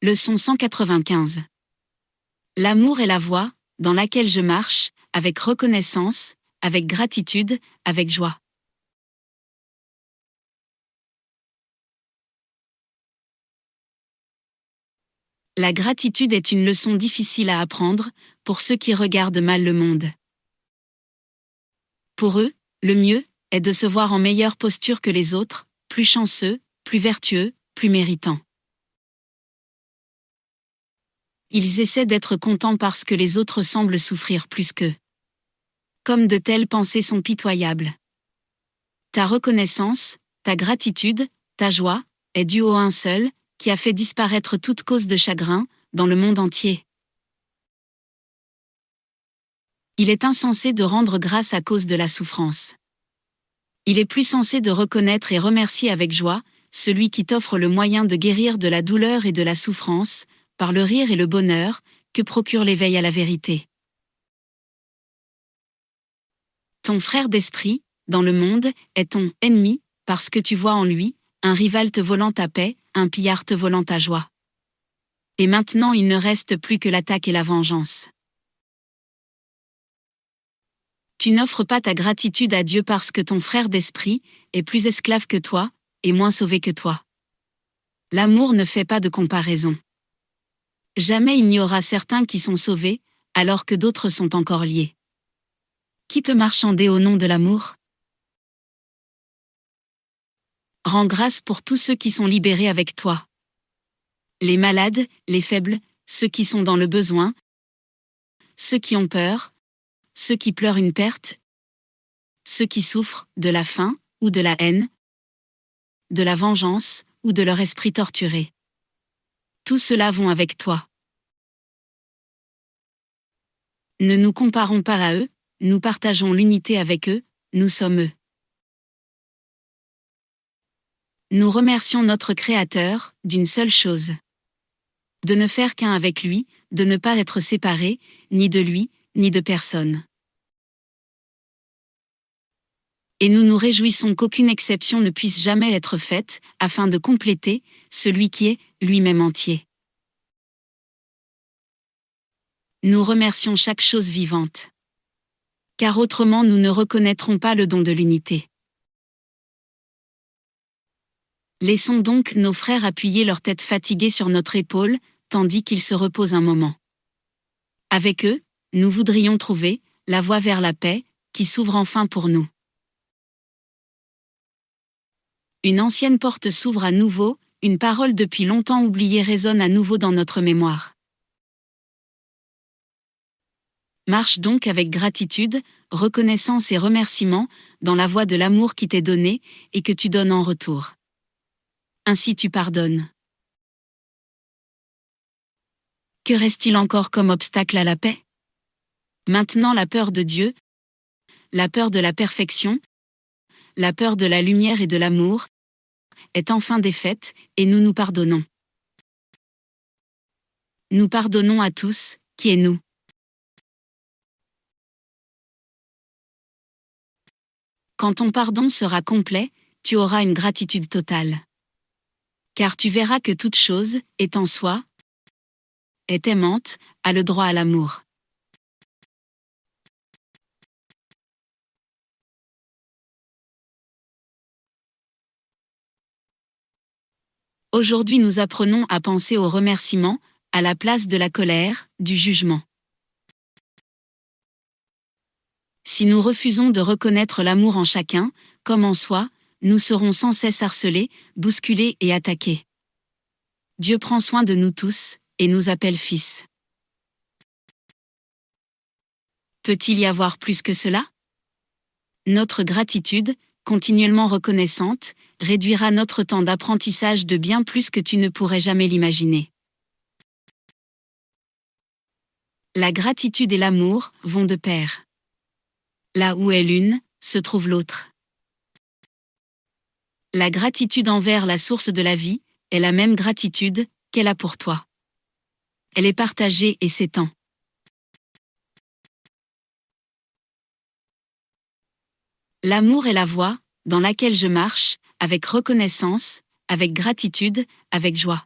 Leçon 195. L'amour est la voie dans laquelle je marche, avec reconnaissance, avec gratitude, avec joie. La gratitude est une leçon difficile à apprendre pour ceux qui regardent mal le monde. Pour eux, le mieux est de se voir en meilleure posture que les autres, plus chanceux, plus vertueux, plus méritants. Ils essaient d'être contents parce que les autres semblent souffrir plus qu'eux. Comme de telles pensées sont pitoyables. Ta reconnaissance, ta gratitude, ta joie, est due au un seul, qui a fait disparaître toute cause de chagrin, dans le monde entier. Il est insensé de rendre grâce à cause de la souffrance. Il est plus sensé de reconnaître et remercier avec joie, celui qui t'offre le moyen de guérir de la douleur et de la souffrance, par le rire et le bonheur, que procure l'éveil à la vérité. Ton frère d'esprit, dans le monde, est ton ennemi, parce que tu vois en lui, un rival te volant ta paix, un pillard te volant ta joie. Et maintenant il ne reste plus que l'attaque et la vengeance. Tu n'offres pas ta gratitude à Dieu parce que ton frère d'esprit est plus esclave que toi, et moins sauvé que toi. L'amour ne fait pas de comparaison. Jamais il n'y aura certains qui sont sauvés, alors que d'autres sont encore liés. Qui peut marchander au nom de l'amour ? Rends grâce pour tous ceux qui sont libérés avec toi. Les malades, les faibles, ceux qui sont dans le besoin, ceux qui ont peur, ceux qui pleurent une perte, ceux qui souffrent de la faim ou de la haine, de la vengeance ou de leur esprit torturé. Tous ceux-là vont avec toi. Ne nous comparons pas à eux, nous partageons l'unité avec eux, nous sommes eux. Nous remercions notre Créateur d'une seule chose. De ne faire qu'un avec lui, de ne pas être séparés, ni de lui, ni de personne. Et nous nous réjouissons qu'aucune exception ne puisse jamais être faite, afin de compléter celui qui est lui-même entier. Nous remercions chaque chose vivante. Car autrement nous ne reconnaîtrons pas le don de l'unité. Laissons donc nos frères appuyer leur tête fatiguée sur notre épaule, tandis qu'ils se reposent un moment. Avec eux, nous voudrions trouver la voie vers la paix, qui s'ouvre enfin pour nous. Une ancienne porte s'ouvre à nouveau, une parole depuis longtemps oubliée résonne à nouveau dans notre mémoire. Marche donc avec gratitude, reconnaissance et remerciement, dans la voie de l'amour qui t'est donné, et que tu donnes en retour. Ainsi tu pardonnes. Que reste-t-il encore comme obstacle à la paix ? Maintenant la peur de Dieu, la peur de la perfection, la peur de la lumière et de l'amour, est enfin défaite, et nous nous pardonnons. Nous pardonnons à tous, qui est nous. Quand ton pardon sera complet, tu auras une gratitude totale. Car tu verras que toute chose, est en soi, est aimante, a le droit à l'amour. Aujourd'hui nous apprenons à penser au remerciement, à la place de la colère, du jugement. Si nous refusons de reconnaître l'amour en chacun, comme en soi, nous serons sans cesse harcelés, bousculés et attaqués. Dieu prend soin de nous tous, et nous appelle fils. Peut-il y avoir plus que cela ? Notre gratitude, continuellement reconnaissante, réduira notre temps d'apprentissage de bien plus que tu ne pourrais jamais l'imaginer. La gratitude et l'amour vont de pair. Là où est l'une, se trouve l'autre. La gratitude envers la source de la vie est la même gratitude qu'elle a pour toi. Elle est partagée et s'étend. L'amour est la voie dans laquelle je marche, avec reconnaissance, avec gratitude, avec joie.